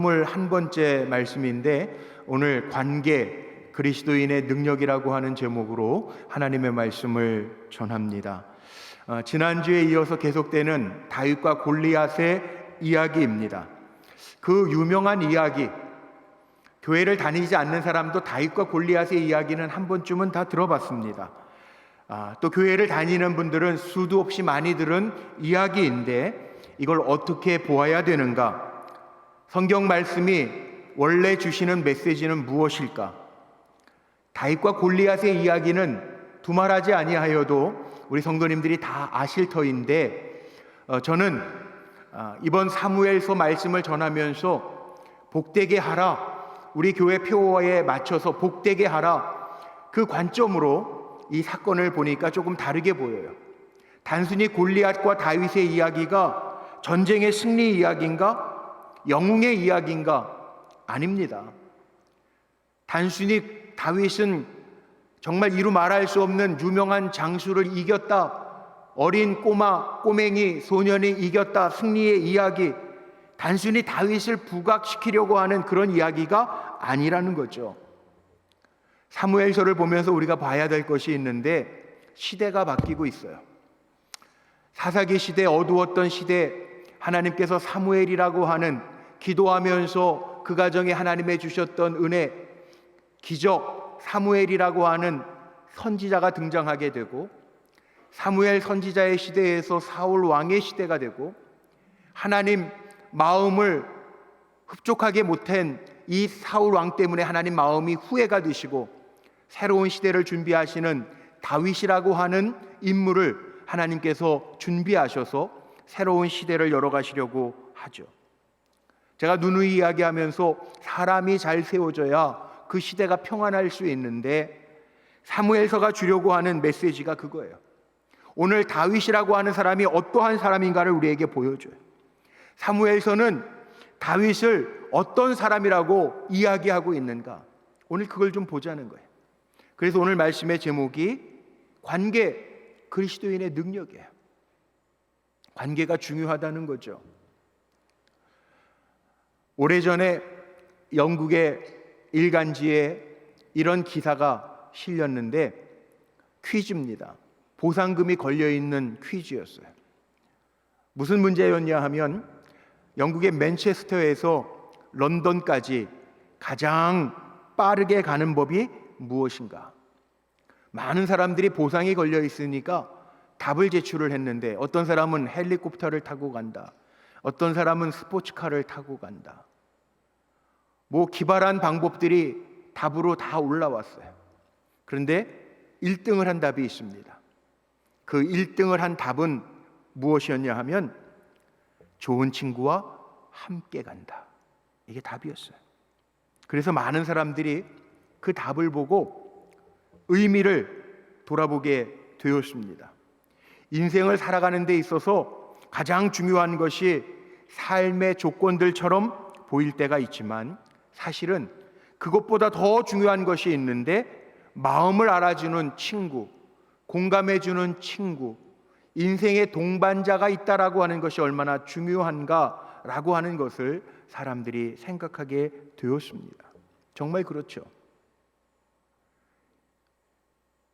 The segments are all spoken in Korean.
21번째 말씀인데 오늘 관계 그리스도인의 능력이라고 하는 제목으로 하나님의 말씀을 전합니다. 지난주에 이어서 계속되는 다윗과 골리앗의 이야기입니다. 그 유명한 이야기, 교회를 다니지 않는 사람도 다윗과 골리앗의 이야기는 한 번쯤은 다 들어봤습니다. 또 교회를 다니는 분들은 수도 없이 많이 들은 이야기인데 이걸 어떻게 보아야 되는가? 성경 말씀이 원래 주시는 메시지는 무엇일까? 다윗과 골리앗의 이야기는 두말하지 아니하여도 우리 성도님들이 다 아실 터인데 저는 이번 사무엘서 말씀을 전하면서 복되게 하라, 우리 교회 표어에 맞춰서 복되게 하라, 그 관점으로 이 사건을 보니까 조금 다르게 보여요. 단순히 골리앗과 다윗의 이야기가 전쟁의 승리 이야기인가? 영웅의 이야기인가? 아닙니다. 단순히 다윗은 정말 이루 말할 수 없는 유명한 장수를 이겼다, 어린 꼬맹이 소년이 이겼다, 승리의 이야기, 단순히 다윗을 부각시키려고 하는 그런 이야기가 아니라는 거죠. 사무엘서를 보면서 우리가 봐야 될 것이 있는데 시대가 바뀌고 있어요. 사사기 시대, 어두웠던 시대, 하나님께서 사무엘이라고 하는 기도하면서 그 가정에 하나님의 주셨던 은혜, 기적, 사무엘이라고 하는 선지자가 등장하게 되고, 사무엘 선지자의 시대에서 사울 왕의 시대가 되고, 하나님 마음을 흡족하게 못한 이 사울 왕 때문에 하나님 마음이 후회가 되시고 새로운 시대를 준비하시는 다윗이라고 하는 인물을 하나님께서 준비하셔서 새로운 시대를 열어가시려고 하죠. 제가 누누이 이야기하면서 사람이 잘 세워져야 그 시대가 평안할 수 있는데 사무엘서가 주려고 하는 메시지가 그거예요. 오늘 다윗이라고 하는 사람이 어떠한 사람인가를 우리에게 보여줘요. 사무엘서는 다윗을 어떤 사람이라고 이야기하고 있는가, 오늘 그걸 좀 보자는 거예요. 그래서 오늘 말씀의 제목이 관계, 그리스도인의 능력이에요. 관계가 중요하다는 거죠. 오래전에 영국의 일간지에 이런 기사가 실렸는데 퀴즈입니다. 보상금이 걸려있는 퀴즈였어요. 무슨 문제였냐 하면 영국의 맨체스터에서 런던까지 가장 빠르게 가는 법이 무엇인가? 많은 사람들이 보상이 걸려 있으니까 답을 제출을 했는데 어떤 사람은 헬리콥터를 타고 간다, 어떤 사람은 스포츠카를 타고 간다, 기발한 방법들이 답으로 다 올라왔어요. 그런데 1등을 한 답이 있습니다. 그 1등을 한 답은 무엇이었냐 하면 좋은 친구와 함께 간다, 이게 답이었어요. 그래서 많은 사람들이 그 답을 보고 의미를 돌아보게 되었습니다. 인생을 살아가는 데 있어서 가장 중요한 것이 삶의 조건들처럼 보일 때가 있지만 사실은 그것보다 더 중요한 것이 있는데 마음을 알아주는 친구, 공감해주는 친구, 인생의 동반자가 있다라고 하는 것이 얼마나 중요한가라고 하는 것을 사람들이 생각하게 되었습니다. 정말 그렇죠.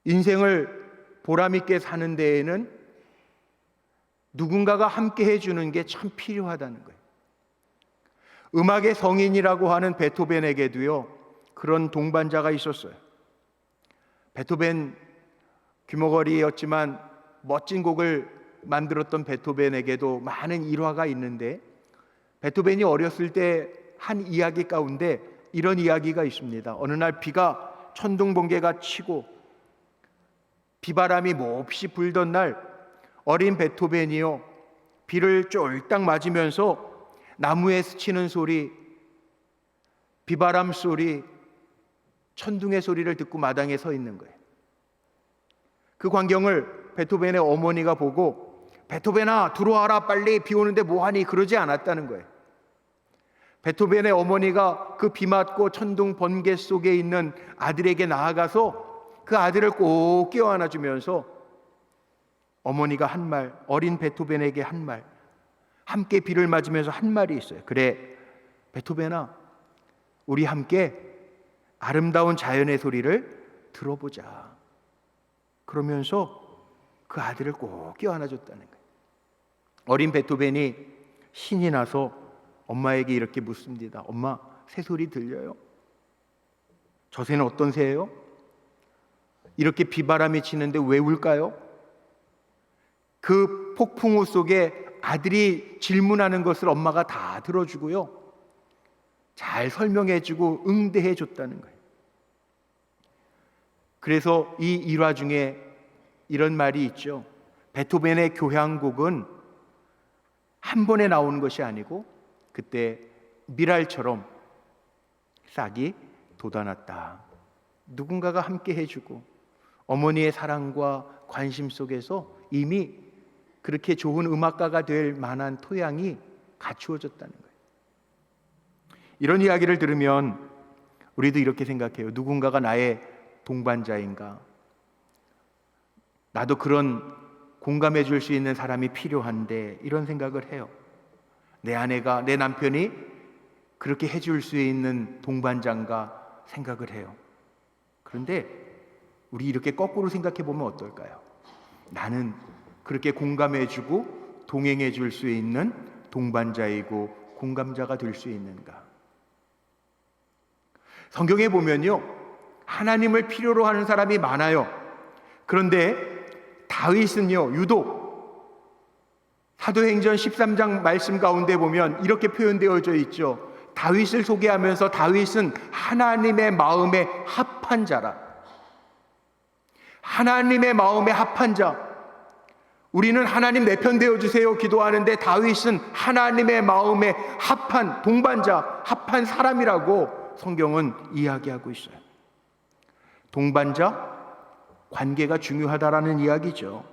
인생을 보람있게 사는 데에는 누군가가 함께 해주는 게 참 필요하다는 거예요. 음악의 성인이라고 하는 베토벤에게도요, 그런 동반자가 있었어요. 베토벤 귀머거리였지만 멋진 곡을 만들었던 베토벤에게도 많은 일화가 있는데 베토벤이 어렸을 때 한 이야기 가운데 이런 이야기가 있습니다. 어느 날 비가 천둥번개가 치고 비바람이 몹시 불던 날 어린 베토벤이요, 비를 쫄딱 맞으면서 나무에 스치는 소리, 비바람 소리, 천둥의 소리를 듣고 마당에 서 있는 거예요. 그 광경을 베토벤의 어머니가 보고 베토벤아 들어와라, 빨리 비 오는데 뭐하니, 그러지 않았다는 거예요. 베토벤의 어머니가 그 비 맞고 천둥 번개 속에 있는 아들에게 나아가서 그 아들을 꼭 껴안아주면서 어머니가 한 말, 어린 베토벤에게 한 말, 함께 비를 맞으면서 한 말이 있어요. 그래, 베토벤아, 우리 함께 아름다운 자연의 소리를 들어보자. 그러면서 그 아들을 꼭 껴안아줬다는 거예요. 어린 베토벤이 신이 나서 엄마에게 이렇게 묻습니다. 엄마, 새 소리 들려요? 저 새는 어떤 새예요? 이렇게 비바람이 치는데 왜 울까요? 그 폭풍우 속에 아들이 질문하는 것을 엄마가 다 들어주고요, 잘 설명해주고 응대해줬다는 거예요. 그래서 이 일화 중에 이런 말이 있죠. 베토벤의 교향곡은 한 번에 나오는 것이 아니고 그때 미랄처럼 싹이 돋아났다. 누군가가 함께 해주고 어머니의 사랑과 관심 속에서 이미 그렇게 좋은 음악가가 될 만한 토양이 갖추어졌다는 거예요. 이런 이야기를 들으면 우리도 이렇게 생각해요. 누군가가 나의 동반자인가? 나도 그런 공감해 줄 수 있는 사람이 필요한데, 이런 생각을 해요. 내 아내가, 내 남편이 그렇게 해줄 수 있는 동반자인가 생각을 해요. 그런데 우리 이렇게 거꾸로 생각해 보면 어떨까요? 나는 그렇게 공감해 주고 동행해 줄 수 있는 동반자이고 공감자가 될 수 있는가? 성경에 보면요, 하나님을 필요로 하는 사람이 많아요. 그런데 다윗은요, 유독 사도행전 13장 말씀 가운데 보면 이렇게 표현되어져 있죠. 다윗을 소개하면서 다윗은 하나님의 마음에 합한 자라. 하나님의 마음에 합한 자. 우리는 하나님 내 편 되어주세요 기도하는데 다윗은 하나님의 마음에 합한 동반자, 합한 사람이라고 성경은 이야기하고 있어요. 동반자, 관계가 중요하다라는 이야기죠.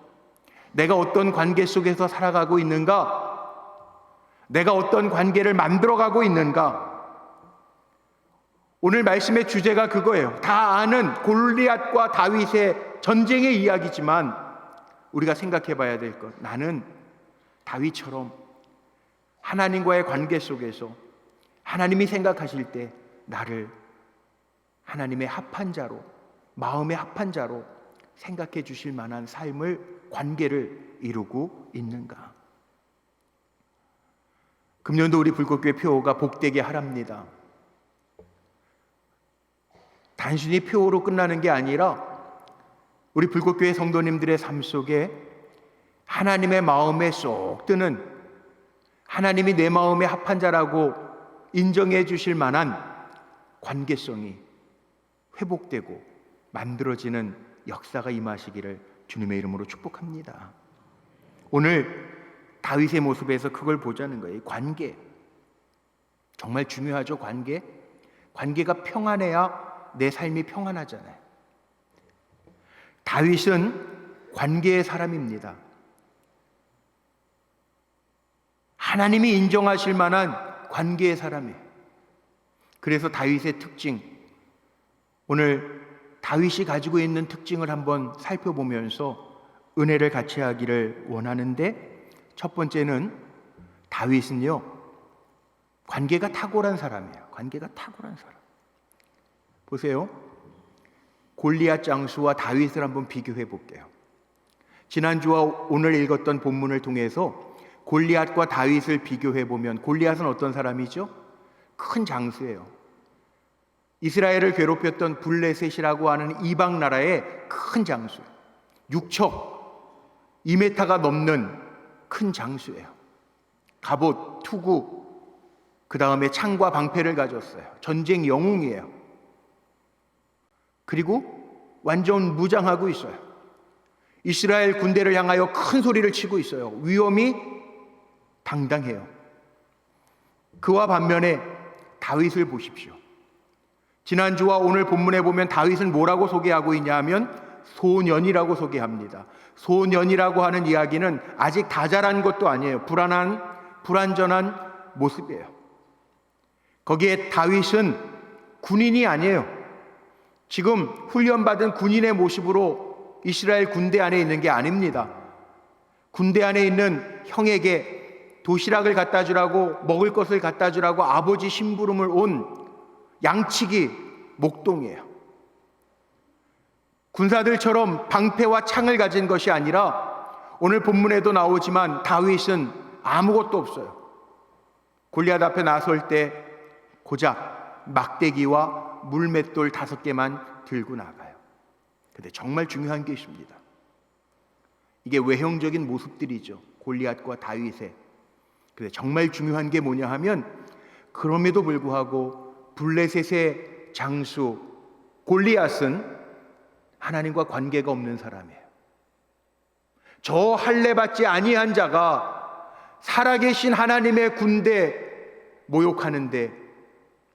내가 어떤 관계 속에서 살아가고 있는가? 내가 어떤 관계를 만들어가고 있는가? 오늘 말씀의 주제가 그거예요. 다 아는 골리앗과 다윗의 전쟁의 이야기지만 우리가 생각해 봐야 될 것, 나는 다윗처럼 하나님과의 관계 속에서 하나님이 생각하실 때 나를 하나님의 합한 자로, 마음의 합한 자로 생각해 주실 만한 삶을, 관계를 이루고 있는가? 금년도 우리 불꽃교회 표어가 복되게 하랍니다. 단순히 표어로 끝나는 게 아니라 우리 불꽃교회 성도님들의 삶 속에 하나님의 마음에 쏙 드는, 하나님이 내 마음에 합한 자라고 인정해 주실 만한 관계성이 회복되고 만들어지는 역사가 임하시기를 주님의 이름으로 축복합니다. 오늘 다윗의 모습에서 그걸 보자는 거예요. 관계, 정말 중요하죠. 관계가 평안해야 내 삶이 평안하잖아요. 다윗은 관계의 사람입니다. 하나님이 인정하실 만한 관계의 사람이에요. 그래서 다윗의 특징, 오늘 다윗이 가지고 있는 특징을 한번 살펴보면서 은혜를 같이 하기를 원하는데, 첫 번째는 다윗은요, 관계가 탁월한 사람이에요. 관계가 탁월한 사람. 보세요. 골리앗 장수와 다윗을 한번 비교해 볼게요. 지난주와 오늘 읽었던 본문을 통해서 골리앗과 다윗을 비교해 보면, 골리앗은 어떤 사람이죠? 큰 장수예요. 이스라엘을 괴롭혔던 블레셋이라고 하는 이방 나라의 큰 장수예요. 6척 2m가 넘는 큰 장수예요. 갑옷, 투구, 그 다음에 창과 방패를 가졌어요. 전쟁 영웅이에요. 그리고 완전 무장하고 있어요. 이스라엘 군대를 향하여 큰 소리를 치고 있어요. 위엄이 당당해요. 그와 반면에 다윗을 보십시오. 지난주와 오늘 본문에 보면 다윗은 뭐라고 소개하고 있냐 하면 소년이라고 소개합니다. 소년이라고 하는 이야기는 아직 다 자란 것도 아니에요. 불완전한 모습이에요. 거기에 다윗은 군인이 아니에요. 지금 훈련받은 군인의 모습으로 이스라엘 군대 안에 있는 게 아닙니다. 군대 안에 있는 형에게 도시락을 갖다 주라고, 먹을 것을 갖다 주라고 아버지 심부름을 온 양치기 목동이에요. 군사들처럼 방패와 창을 가진 것이 아니라 오늘 본문에도 나오지만 다윗은 아무것도 없어요. 골리앗 앞에 나설 때 고작 막대기와 물맷돌 5개만 들고 나가요. 근데 정말 중요한 게 있습니다. 이게 외형적인 모습들이죠. 골리앗과 다윗의. 근데 정말 중요한 게 뭐냐 하면, 그럼에도 불구하고 블레셋의 장수 골리앗은 하나님과 관계가 없는 사람이에요. 저 할례 받지 아니한 자가 살아계신 하나님의 군대 모욕하는데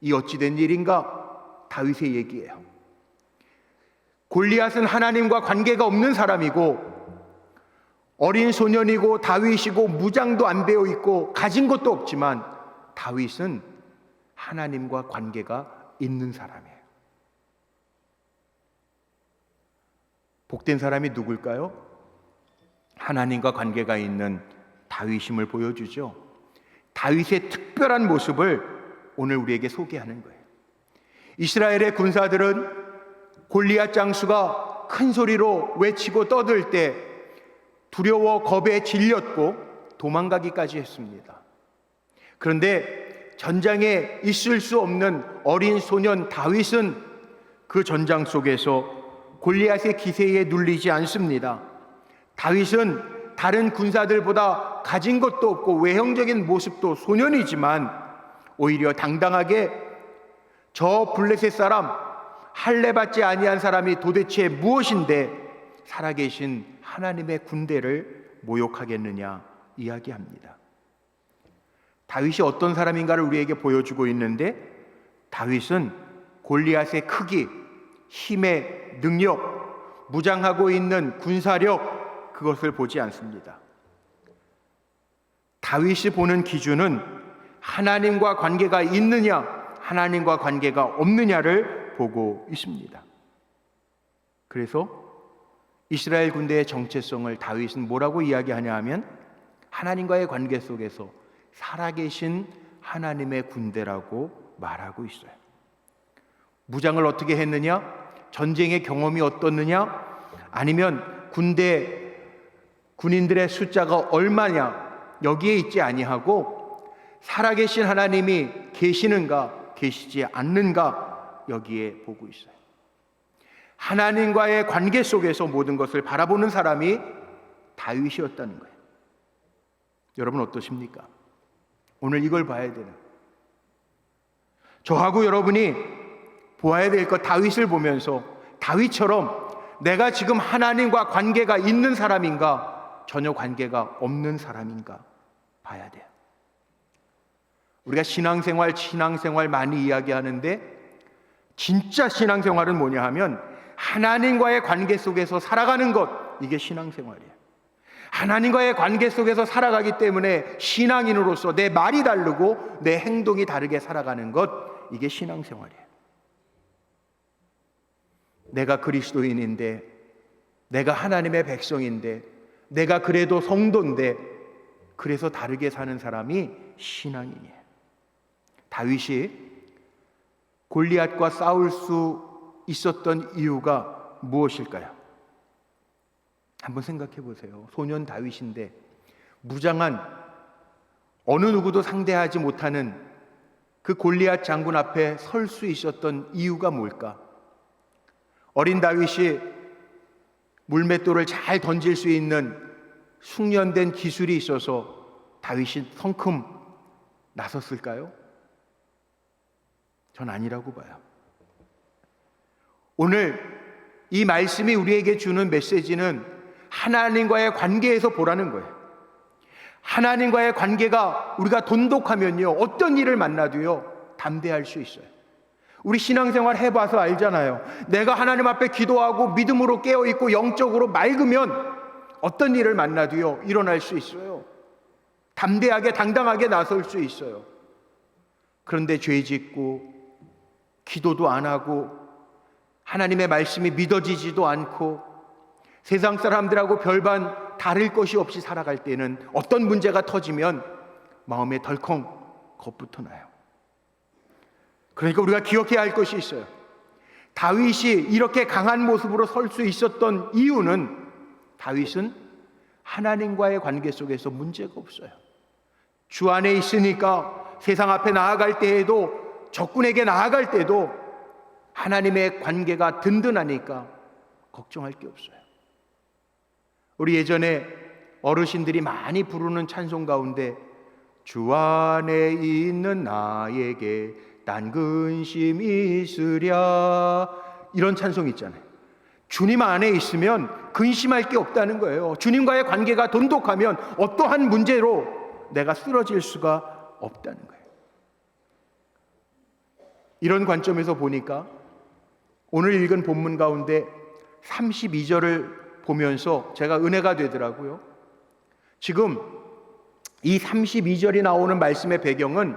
이 어찌된 일인가? 다윗의 얘기예요. 골리앗은 하나님과 관계가 없는 사람이고 어린 소년이고 다윗이고 무장도 안 배워 있고 가진 것도 없지만 다윗은 하나님과 관계가 있는 사람이에요. 복된 사람이 누굴까요? 하나님과 관계가 있는 다윗임을 보여주죠. 다윗의 특별한 모습을 오늘 우리에게 소개하는 거예요. 이스라엘의 군사들은 골리앗 장수가 큰 소리로 외치고 떠들 때 두려워 겁에 질렸고 도망가기까지 했습니다. 그런데 전장에 있을 수 없는 어린 소년 다윗은 그 전장 속에서 골리앗의 기세에 눌리지 않습니다. 다윗은 다른 군사들보다 가진 것도 없고 외형적인 모습도 소년이지만 오히려 당당하게 저 블레셋 사람, 할례 받지 아니한 사람이 도대체 무엇인데 살아계신 하나님의 군대를 모욕하겠느냐 이야기합니다. 다윗이 어떤 사람인가를 우리에게 보여주고 있는데, 다윗은 골리앗의 크기, 힘의 능력, 무장하고 있는 군사력, 그것을 보지 않습니다. 다윗이 보는 기준은 하나님과 관계가 있느냐, 하나님과 관계가 없느냐를 보고 있습니다. 그래서 이스라엘 군대의 정체성을 다윗은 뭐라고 이야기하냐 하면 하나님과의 관계 속에서 살아계신 하나님의 군대라고 말하고 있어요. 무장을 어떻게 했느냐? 전쟁의 경험이 어떻느냐? 아니면 군인들의 숫자가 얼마냐? 여기에 있지 아니하고 살아계신 하나님이 계시는가, 계시지 않는가, 여기에 보고 있어요. 하나님과의 관계 속에서 모든 것을 바라보는 사람이 다윗이었다는 거예요. 여러분 어떠십니까? 오늘 이걸 봐야 되는, 저하고 여러분이 보아야 될 것, 다윗을 보면서 다윗처럼 내가 지금 하나님과 관계가 있는 사람인가, 전혀 관계가 없는 사람인가 봐야 돼요. 우리가 신앙생활 많이 이야기하는데 진짜 신앙생활은 뭐냐 하면 하나님과의 관계 속에서 살아가는 것, 이게 신앙생활이에요. 하나님과의 관계 속에서 살아가기 때문에 신앙인으로서 내 말이 다르고 내 행동이 다르게 살아가는 것, 이게 신앙생활이에요. 내가 그리스도인인데, 내가 하나님의 백성인데, 내가 그래도 성도인데, 그래서 다르게 사는 사람이 신앙인이에요. 다윗이 골리앗과 싸울 수 있었던 이유가 무엇일까요? 한번 생각해 보세요. 소년 다윗인데 무장한, 어느 누구도 상대하지 못하는 그 골리앗 장군 앞에 설 수 있었던 이유가 뭘까? 어린 다윗이 물맷돌을 잘 던질 수 있는 숙련된 기술이 있어서 다윗이 성큼 나섰을까요? 전 아니라고 봐요. 오늘 이 말씀이 우리에게 주는 메시지는 하나님과의 관계에서 보라는 거예요. 하나님과의 관계가 우리가 돈독하면요, 어떤 일을 만나도요 담대할 수 있어요. 우리 신앙생활 해봐서 알잖아요. 내가 하나님 앞에 기도하고 믿음으로 깨어있고 영적으로 맑으면 어떤 일을 만나도요 일어날 수 있어요. 담대하게 당당하게 나설 수 있어요. 그런데 죄 짓고 기도도 안 하고 하나님의 말씀이 믿어지지도 않고 세상 사람들하고 별반 다를 것이 없이 살아갈 때는 어떤 문제가 터지면 마음에 덜컹 겁부터 나요. 그러니까 우리가 기억해야 할 것이 있어요. 다윗이 이렇게 강한 모습으로 설 수 있었던 이유는, 다윗은 하나님과의 관계 속에서 문제가 없어요. 주 안에 있으니까 세상 앞에 나아갈 때에도, 적군에게 나아갈 때도 하나님의 관계가 든든하니까 걱정할 게 없어요. 우리 예전에 어르신들이 많이 부르는 찬송 가운데 주 안에 있는 나에게 난 근심 있으랴, 이런 찬송이 있잖아요. 주님 안에 있으면 근심할 게 없다는 거예요. 주님과의 관계가 돈독하면 어떠한 문제로 내가 쓰러질 수가 없다는 거예요. 이런 관점에서 보니까 오늘 읽은 본문 가운데 32절을 보면서 제가 은혜가 되더라고요. 지금 이 32절이 나오는 말씀의 배경은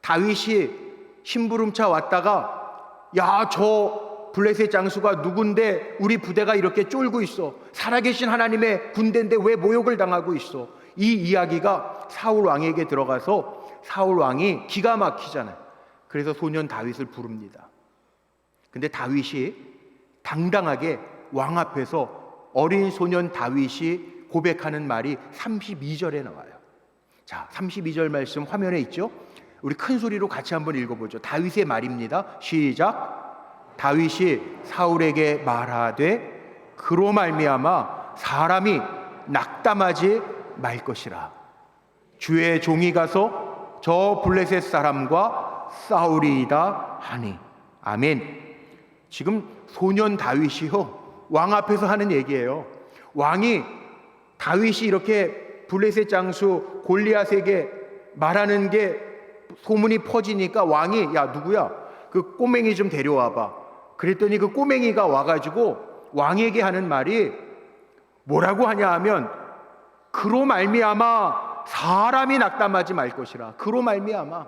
다윗이 심부름차 왔다가 야, 저 블레셋 장수가 누군데 우리 부대가 이렇게 쫄고 있어, 살아계신 하나님의 군대인데 왜 모욕을 당하고 있어, 이 이야기가 사울 왕에게 들어가서 사울 왕이 기가 막히잖아요. 그래서 소년 다윗을 부릅니다. 근데 다윗이 당당하게 왕 앞에서 어린 소년 다윗이 고백하는 말이 32절에 나와요. 자, 32절 말씀 화면에 있죠? 우리 큰 소리로 같이 한번 읽어보죠. 다윗의 말입니다. 시작. 다윗이 사울에게 말하되 그로 말미암아 사람이 낙담하지 말 것이라. 주의 종이 가서 저 블레셋 사람과 싸우리이다 하니. 아멘. 지금 소년 다윗이요, 왕 앞에서 하는 얘기예요. 왕이, 다윗이 이렇게 블레셋 장수 골리앗에게 말하는 게 소문이 퍼지니까 왕이 야, 누구야? 그 꼬맹이 좀 데려와봐. 그랬더니 그 꼬맹이가 와가지고 왕에게 하는 말이 뭐라고 하냐 하면 그로 말미암아 사람이 낙담하지 말 것이라. 그로 말미암아,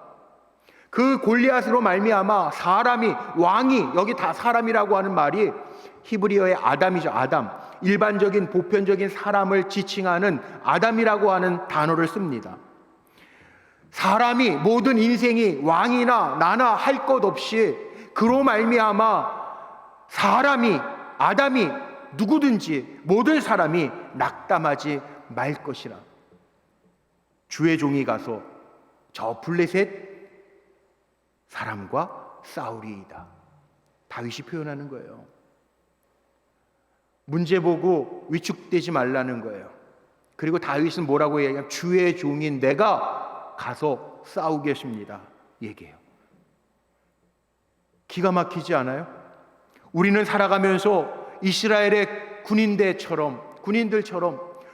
그 골리앗으로 말미암아 사람이, 왕이, 여기 다 사람이라고 하는 말이 히브리어의 아담이죠. 아담. 일반적인 보편적인 사람을 지칭하는 아담이라고 하는 단어를 씁니다. 사람이, 모든 인생이 왕이나 나나 할 것 없이 그로 말미암아 사람이, 아담이, 누구든지 모든 사람이 낙담하지 말 것이라. 주의 종이 가서 저 블레셋 사람과 싸우리이다. 다윗이 표현하는 거예요. 문제 보고 위축되지 말라는 거예요. 그리고 다윗은 뭐라고 얘기하냐면 주의 종인 내가 가서 싸우겠습니다 얘기해요. 기가 막히지 않아요? 우리는 살아가면서 이스라엘의 군인들처럼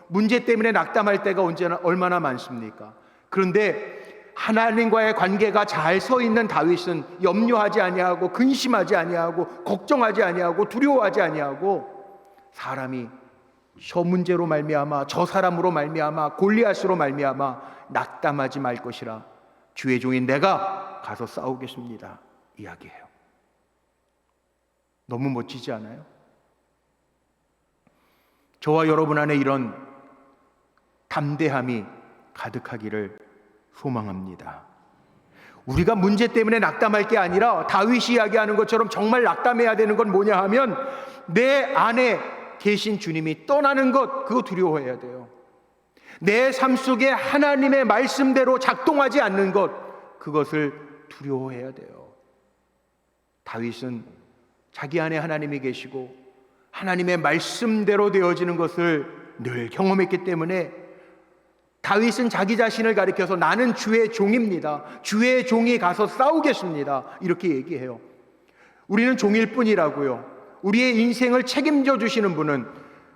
문제 때문에 낙담할 때가 얼마나 많습니까? 그런데 하나님과의 관계가 잘 서 있는 다윗은 염려하지 아니하고 근심하지 아니하고 걱정하지 아니하고 두려워하지 아니하고 사람이 저 문제로 말미암아, 저 사람으로 말미암아, 골리앗으로 말미암아 낙담하지 말 것이라. 주의 종인 내가 가서 싸우겠습니다 이야기해요. 너무 멋지지 않아요? 저와 여러분 안에 이런 담대함이 가득하기를 소망합니다. 우리가 문제 때문에 낙담할 게 아니라 다윗이 이야기하는 것처럼 정말 낙담해야 되는 건 뭐냐 하면 내 안에 계신 주님이 떠나는 것, 그거 두려워해야 돼요. 내 삶 속에 하나님의 말씀대로 작동하지 않는 것, 그것을 두려워해야 돼요. 다윗은 자기 안에 하나님이 계시고 하나님의 말씀대로 되어지는 것을 늘 경험했기 때문에 다윗은 자기 자신을 가리켜서 나는 주의 종입니다. 주의 종이 가서 싸우겠습니다. 이렇게 얘기해요. 우리는 종일 뿐이라고요. 우리의 인생을 책임져 주시는 분은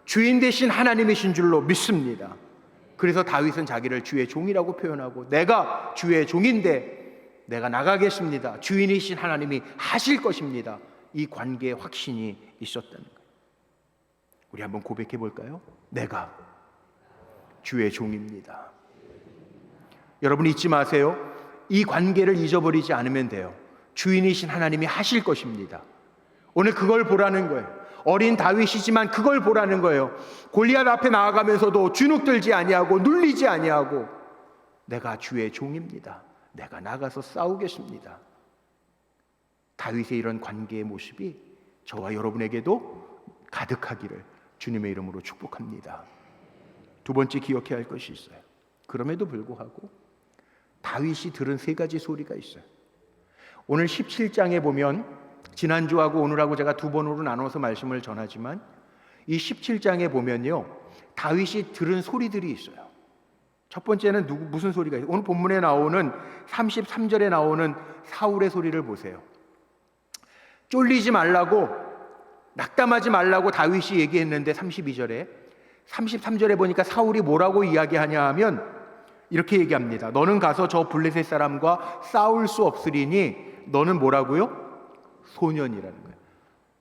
주인 되신 하나님이신 줄로 믿습니다. 그래서 다윗은 자기를 주의 종이라고 표현하고 내가 주의 종인데 내가 나가겠습니다. 주인이신 하나님이 하실 것입니다. 이 관계에 확신이 있었다는 거예요. 우리 한번 고백해 볼까요? 내가 주의 종입니다. 여러분 잊지 마세요. 이 관계를 잊어버리지 않으면 돼요. 주인이신 하나님이 하실 것입니다. 오늘 그걸 보라는 거예요. 어린 다윗이지만 그걸 보라는 거예요. 골리앗 앞에 나아가면서도 주눅들지 아니하고 눌리지 아니하고 내가 주의 종입니다. 내가 나가서 싸우겠습니다. 다윗의 이런 관계의 모습이 저와 여러분에게도 가득하기를 주님의 이름으로 축복합니다. 두 번째 기억해야 할 것이 있어요. 그럼에도 불구하고 다윗이 들은 세 가지 소리가 있어요. 오늘 17장에 보면 지난주하고 오늘하고 제가 두 번으로 나눠서 말씀을 전하지만 이 17장에 보면요, 다윗이 들은 소리들이 있어요. 첫 번째는 무슨 소리가 있어요? 오늘 본문에 나오는 33절에 나오는 사울의 소리를 보세요. 쫄리지 말라고, 낙담하지 말라고 다윗이 얘기했는데 32절에 33절에 보니까 사울이 뭐라고 이야기하냐 하면 이렇게 얘기합니다. 너는 가서 저 블레셋 사람과 싸울 수 없으리니 너는 뭐라고요? 소년이라는 거예요.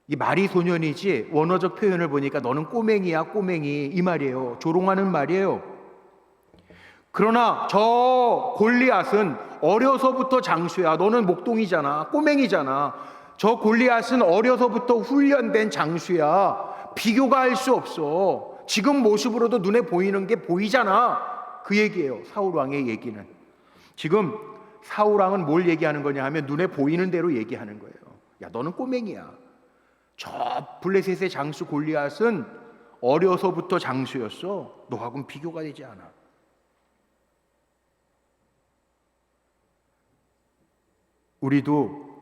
이 말이 소년이지 원어적 표현을 보니까 너는 꼬맹이야, 꼬맹이, 이 말이에요. 조롱하는 말이에요. 그러나 저 골리앗은 어려서부터 장수야. 너는 목동이잖아, 꼬맹이잖아. 저 골리앗은 어려서부터 훈련된 장수야. 비교가 할 수 없어. 지금 모습으로도 눈에 보이는 게 보이잖아. 그 얘기예요. 사울 왕의 얘기는. 지금 사울 왕은 뭘 얘기하는 거냐 하면 눈에 보이는 대로 얘기하는 거예요. 야, 너는 꼬맹이야. 저 블레셋의 장수 골리앗은 어려서부터 장수였어. 너하고는 비교가 되지 않아. 우리도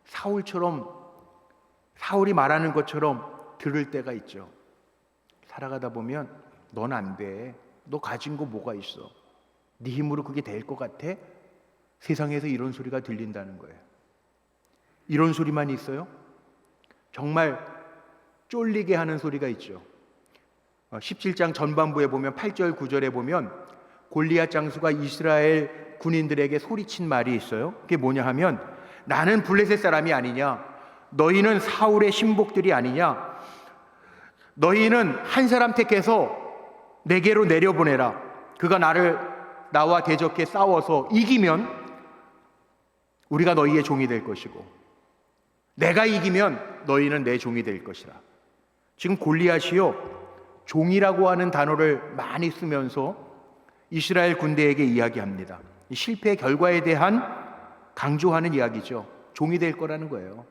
사울처럼, 사울이 말하는 것처럼 들을 때가 있죠. 살아가다 보면 넌 안 돼. 너 가진 거 뭐가 있어? 네 힘으로 그게 될 것 같아? 세상에서 이런 소리가 들린다는 거예요. 이런 소리만 있어요? 정말 쫄리게 하는 소리가 있죠. 17장 전반부에 보면 8절 9절에 보면 골리앗 장수가 이스라엘 군인들에게 소리친 말이 있어요. 그게 뭐냐 하면 나는 블레셋 사람이 아니냐, 너희는 사울의 신복들이 아니냐, 너희는 한 사람 택해서 내게로 내려보내라. 그가 나와 대적해 싸워서 이기면 우리가 너희의 종이 될 것이고 내가 이기면 너희는 내 종이 될 것이라. 지금 골리앗이요, 종이라고 하는 단어를 많이 쓰면서 이스라엘 군대에게 이야기합니다. 실패의 결과에 대한 강조하는 이야기죠. 종이 될 거라는 거예요.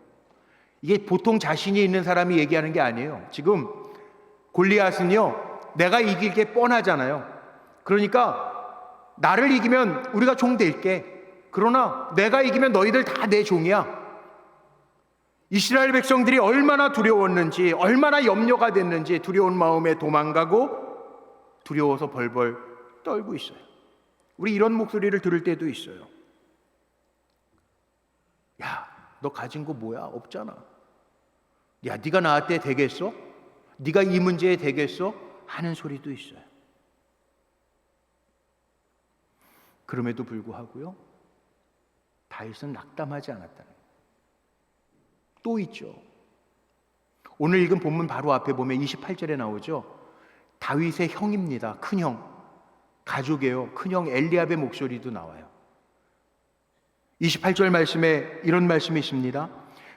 이게 보통 자신이 있는 사람이 얘기하는 게 아니에요. 지금 골리앗은요, 내가 이길 게 뻔하잖아요. 그러니까 나를 이기면 우리가 종 될게. 그러나 내가 이기면 너희들 다 내 종이야. 이스라엘 백성들이 얼마나 두려웠는지, 얼마나 염려가 됐는지 두려운 마음에 도망가고 두려워서 벌벌 떨고 있어요. 우리 이런 목소리를 들을 때도 있어요. 야, 너 가진 거 뭐야? 없잖아. 야, 네가 나한테 되겠어? 네가 이 문제에 되겠어? 하는 소리도 있어요. 그럼에도 불구하고요, 다윗은 낙담하지 않았다는 거예요. 또 있죠. 오늘 읽은 본문 바로 앞에 보면 28절에 나오죠. 다윗의 형입니다. 큰형, 가족이에요. 큰형 엘리압의 목소리도 나와요. 28절 말씀에 이런 말씀이 있습니다.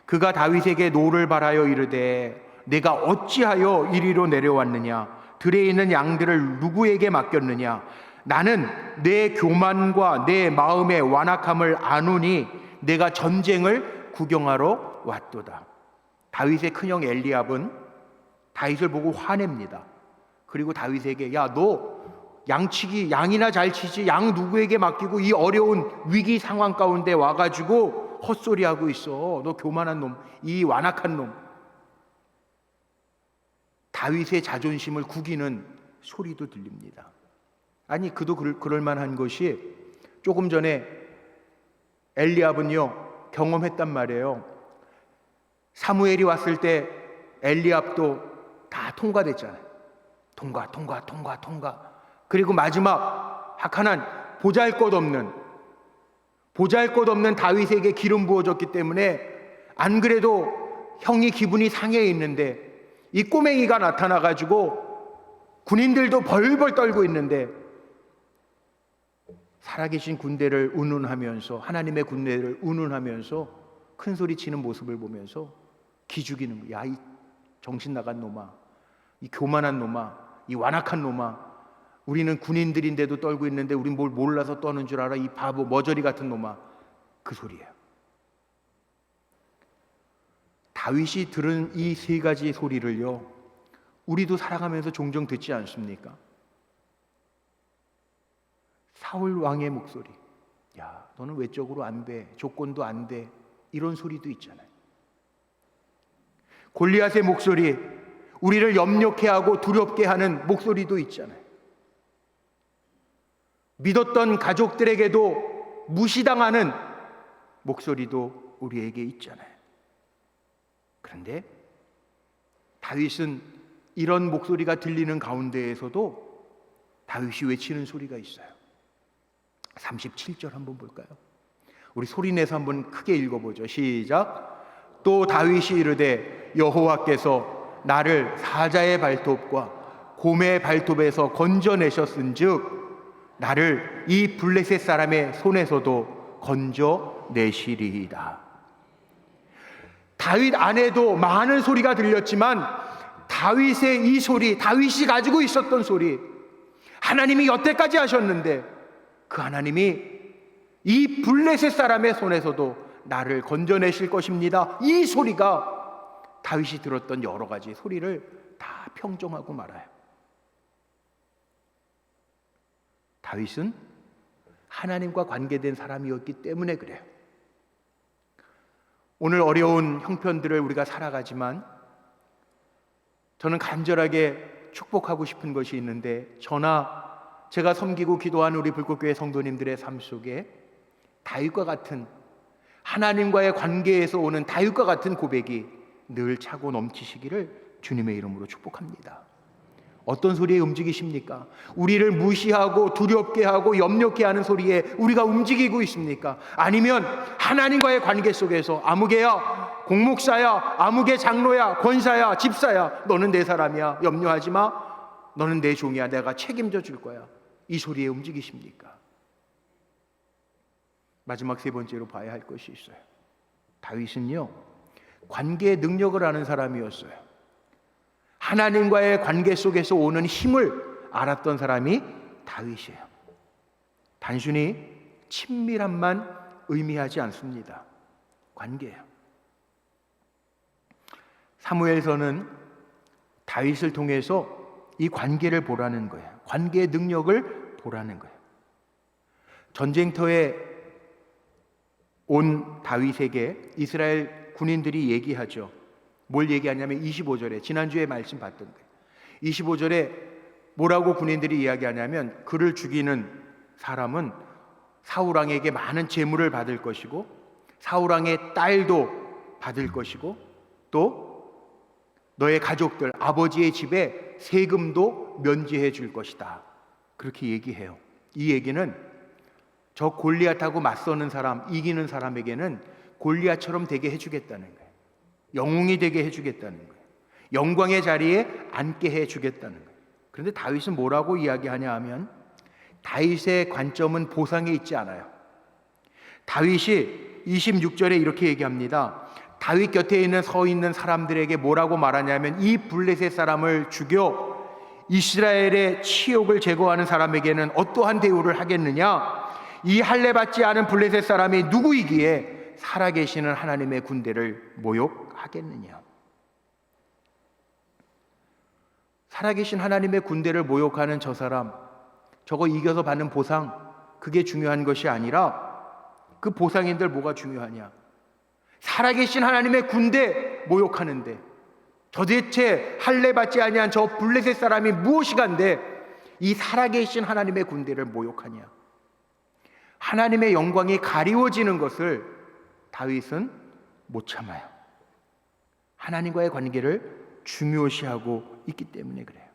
그가 다윗에게 노를 바라여 이르되 내가 어찌하여 이리로 내려왔느냐, 들에 있는 양들을 누구에게 맡겼느냐, 나는 내 교만과 내 마음의 완악함을 아노니 내가 전쟁을 구경하러 왔도다. 다윗의 큰형 엘리압은 다윗을 보고 화냅니다. 그리고 다윗에게 야, 너 양치기, 양이나 잘 치지, 양 누구에게 맡기고 이 어려운 위기 상황 가운데 와가지고 헛소리하고 있어. 너 교만한 놈, 이 완악한 놈. 다윗의 자존심을 구기는 소리도 들립니다. 아니, 그도 그럴 만한 것이 조금 전에 엘리압은요, 경험했단 말이에요. 사무엘이 왔을 때 엘리압도 다 통과됐잖아요. 통과. 그리고 마지막 하카난, 보잘것없는 다윗에게 기름 부어줬기 때문에 안 그래도 형이 기분이 상해 있는데 이 꼬맹이가 나타나가지고 군인들도 벌벌 떨고 있는데 살아계신 군대를 운운하면서, 하나님의 군대를 운운하면서 큰 소리 치는 모습을 보면서 기죽이는 거야. 야, 이 정신 나간 놈아, 이 교만한 놈아, 이 완악한 놈아, 우리는 군인들인데도 떨고 있는데 우린 뭘 몰라서 떠는 줄 알아? 이 바보 머저리 같은 놈아. 그 소리예요. 다윗이 들은 이 세 가지 소리를요, 우리도 살아가면서 종종 듣지 않습니까? 사울 왕의 목소리, 야, 너는 외적으로 안 돼, 조건도 안 돼, 이런 소리도 있잖아요. 골리앗의 목소리, 우리를 염려케 하고 두렵게 하는 목소리도 있잖아요. 믿었던 가족들에게도 무시당하는 목소리도 우리에게 있잖아요. 그런데 다윗은 이런 목소리가 들리는 가운데에서도 다윗이 외치는 소리가 있어요. 37절 한번 볼까요? 우리 소리내서 한번 크게 읽어보죠. 시작. 또 다윗이 이르되 여호와께서 나를 사자의 발톱과 곰의 발톱에서 건져내셨은즉 나를 이 블레셋 사람의 손에서도 건져내시리이다. 다윗 안에도 많은 소리가 들렸지만 다윗의 이 소리, 다윗이 가지고 있었던 소리, 하나님이 여태까지 하셨는데 그 하나님이 이 블레셋 사람의 손에서도 나를 건져내실 것입니다. 이 소리가 다윗이 들었던 여러 가지 소리를 다 평정하고 말아요. 다윗은 하나님과 관계된 사람이었기 때문에 그래요. 오늘 어려운 형편들을 우리가 살아가지만 저는 간절하게 축복하고 싶은 것이 있는데, 저나 제가 섬기고 기도하는 우리 불꽃교회 성도님들의 삶 속에 다윗과 같은, 하나님과의 관계에서 오는 다윗과 같은 고백이 늘 차고 넘치시기를 주님의 이름으로 축복합니다. 어떤 소리에 움직이십니까? 우리를 무시하고 두렵게 하고 염려케 하는 소리에 우리가 움직이고 있습니까? 아니면 하나님과의 관계 속에서 아무개야, 공목사야, 아무개 장로야, 권사야, 집사야, 너는 내 사람이야, 염려하지 마, 너는 내 종이야, 내가 책임져 줄 거야, 이 소리에 움직이십니까? 마지막 세 번째로 봐야 할 것이 있어요. 다윗은요, 관계의 능력을 아는 사람이었어요. 하나님과의 관계 속에서 오는 힘을 알았던 사람이 다윗이에요. 단순히 친밀함만 의미하지 않습니다. 관계예요. 사무엘서는 다윗을 통해서 이 관계를 보라는 거예요. 관계의 능력을 보라는 거예요. 전쟁터에 온 다윗에게 이스라엘 군인들이 얘기하죠. 뭘 얘기하냐면 25절에, 지난주에 말씀 봤던 거예요. 25절에 뭐라고 군인들이 이야기하냐면, 그를 죽이는 사람은 사울왕에게 많은 재물을 받을 것이고 사울왕의 딸도 받을 것이고 또 너의 가족들, 아버지의 집에 세금도 면제해 줄 것이다. 그렇게 얘기해요. 이 얘기는 저 골리앗하고 맞서는 사람, 이기는 사람에게는 골리앗처럼 되게 해주겠다는 거예요. 영웅이 되게 해주겠다는 거예요. 영광의 자리에 앉게 해주겠다는 거예요. 그런데 다윗은 뭐라고 이야기하냐 하면, 다윗의 관점은 보상에 있지 않아요. 다윗이 26절에 이렇게 얘기합니다. 다윗 곁에 서 있는 사람들에게 뭐라고 말하냐면, 이 블레셋 사람을 죽여 이스라엘의 치욕을 제거하는 사람에게는 어떠한 대우를 하겠느냐? 이 할례받지 않은 블레셋 사람이 누구이기에 살아계시는 하나님의 군대를 모욕하겠느냐? 살아계신 하나님의 군대를 모욕하는 저 사람, 저거 이겨서 받는 보상, 그게 중요한 것이 아니라 그 보상인들 뭐가 중요하냐? 살아계신 하나님의 군대 모욕하는데 도대체 할례받지 아니한 저 블레셋 사람이 무엇이간데 이 살아계신 하나님의 군대를 모욕하냐? 하나님의 영광이 가리워지는 것을 다윗은 못 참아요. 하나님과의 관계를 중요시하고 있기 때문에 그래요.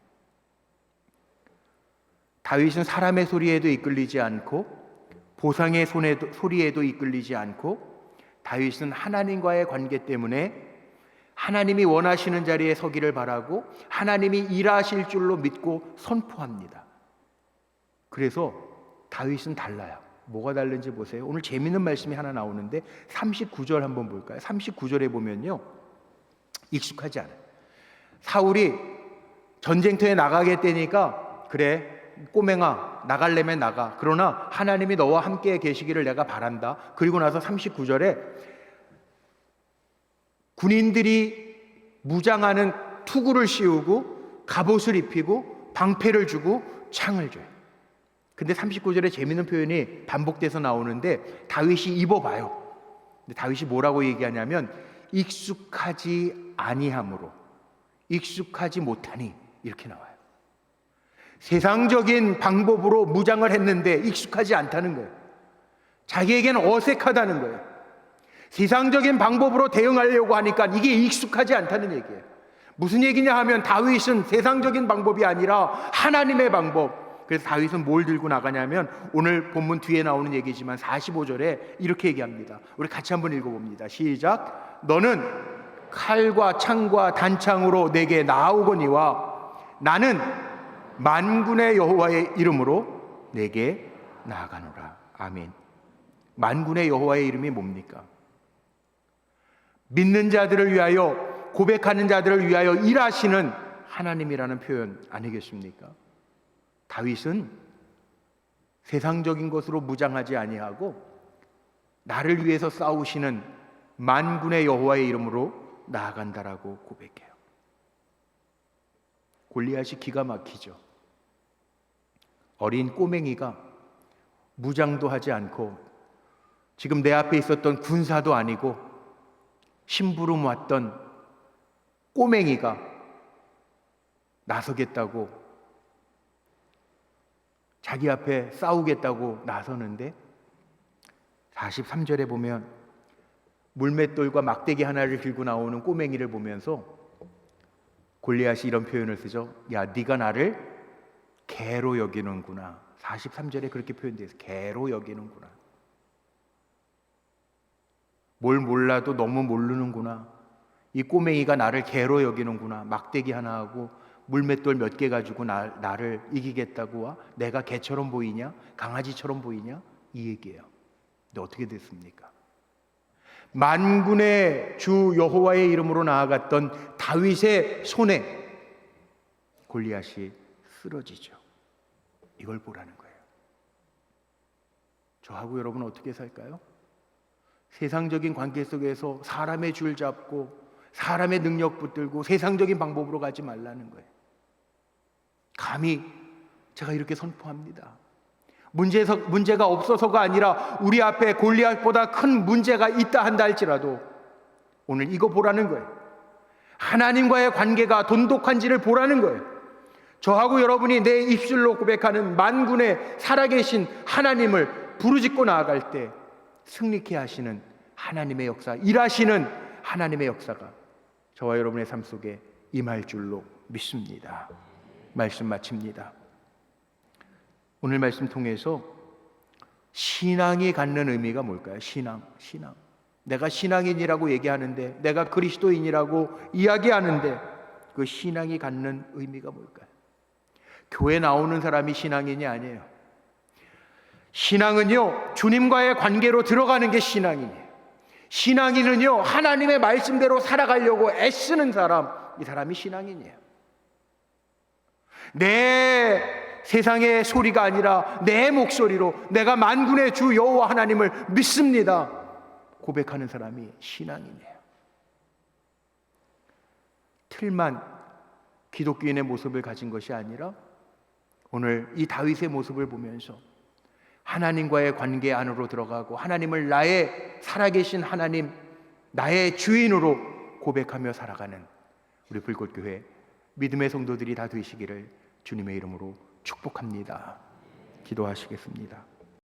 다윗은 사람의 소리에도 이끌리지 않고 보상의 소리에도 이끌리지 않고, 다윗은 하나님과의 관계 때문에 하나님이 원하시는 자리에 서기를 바라고 하나님이 일하실 줄로 믿고 선포합니다. 그래서 다윗은 달라요. 뭐가 다른지 보세요. 오늘 재미있는 말씀이 하나 나오는데 39절 한번 볼까요? 39절에 보면요, 익숙하지 않아요. 사울이 전쟁터에 나가겠다니까, 그래 꼬맹아 나가려면 나가. 그러나 하나님이 너와 함께 계시기를 내가 바란다. 그리고 나서 39절에 군인들이 무장하는 투구를 씌우고 갑옷을 입히고 방패를 주고 창을 줘요. 근데 39절에 재미있는 표현이 반복돼서 나오는데 다윗이 입어봐요. 근데 다윗이 뭐라고 얘기하냐면 익숙하지 아니함으로, 익숙하지 못하니, 이렇게 나와요. 세상적인 방법으로 무장을 했는데 익숙하지 않다는 거예요. 자기에게는 어색하다는 거예요. 세상적인 방법으로 대응하려고 하니까 이게 익숙하지 않다는 얘기예요. 무슨 얘기냐 하면 다윗은 세상적인 방법이 아니라 하나님의 방법. 그래서 다윗은 뭘 들고 나가냐면 오늘 본문 뒤에 나오는 얘기지만 45절에 이렇게 얘기합니다. 우리 같이 한번 읽어봅니다. 시작. 너는 칼과 창과 단창으로 내게 나아오거니와 나는 만군의 여호와의 이름으로 내게 나아가노라. 아멘. 만군의 여호와의 이름이 뭡니까? 믿는 자들을 위하여, 고백하는 자들을 위하여 일하시는 하나님이라는 표현 아니겠습니까? 다윗은 세상적인 것으로 무장하지 아니하고 나를 위해서 싸우시는 만군의 여호와의 이름으로 나아간다라고 고백해요. 골리앗이 기가 막히죠. 어린 꼬맹이가 무장도 하지 않고 지금 내 앞에 있었던 군사도 아니고 심부름 왔던 꼬맹이가 나서겠다고, 자기 앞에 싸우겠다고 나서는데 43절에 보면 물맷돌과 막대기 하나를 들고 나오는 꼬맹이를 보면서 골리앗이 이런 표현을 쓰죠. 야, 네가 나를 개로 여기는구나. 43절에 그렇게 표현되어 있어요. 개로 여기는구나. 뭘 몰라도 너무 모르는구나. 이 꼬맹이가 나를 개로 여기는구나. 막대기 하나 하고 물맷돌 몇 개 가지고 나를 이기겠다고, 내가 개처럼 보이냐? 강아지처럼 보이냐? 이 얘기예요. 근데 어떻게 됐습니까? 만군의 주 여호와의 이름으로 나아갔던 다윗의 손에 골리앗이 쓰러지죠. 이걸 보라는 거예요. 저하고 여러분은 어떻게 살까요? 세상적인 관계 속에서 사람의 줄 잡고 사람의 능력 붙들고 세상적인 방법으로 가지 말라는 거예요. 감히 제가 이렇게 선포합니다. 문제가 없어서가 아니라 우리 앞에 골리앗보다 큰 문제가 있다 한다 할지라도 오늘 이거 보라는 거예요. 하나님과의 관계가 돈독한지를 보라는 거예요. 저하고 여러분이 내 입술로 고백하는 만군의 살아계신 하나님을 부르짖고 나아갈 때 승리케 하시는 하나님의 역사, 일하시는 하나님의 역사가 저와 여러분의 삶 속에 임할 줄로 믿습니다. 말씀 마칩니다. 오늘 말씀 통해서 신앙이 갖는 의미가 뭘까요? 신앙. 내가 신앙인이라고 얘기하는데, 내가 그리스도인이라고 이야기하는데 그 신앙이 갖는 의미가 뭘까요? 교회 나오는 사람이 신앙인이 아니에요. 신앙은요, 주님과의 관계로 들어가는 게 신앙이에요. 신앙인은요, 하나님의 말씀대로 살아가려고 애쓰는 사람, 이 사람이 신앙인이에요. 내 세상의 소리가 아니라 내 목소리로 내가 만군의 주 여호와 하나님을 믿습니다 고백하는 사람이 신앙이에요. 틀만 기독교인의 모습을 가진 것이 아니라 오늘 이 다윗의 모습을 보면서 하나님과의 관계 안으로 들어가고 하나님을 나의 살아계신 하나님, 나의 주인으로 고백하며 살아가는 우리 불꽃교회 믿음의 성도들이 다 되시기를 주님의 이름으로 축복합니다. 기도하시겠습니다.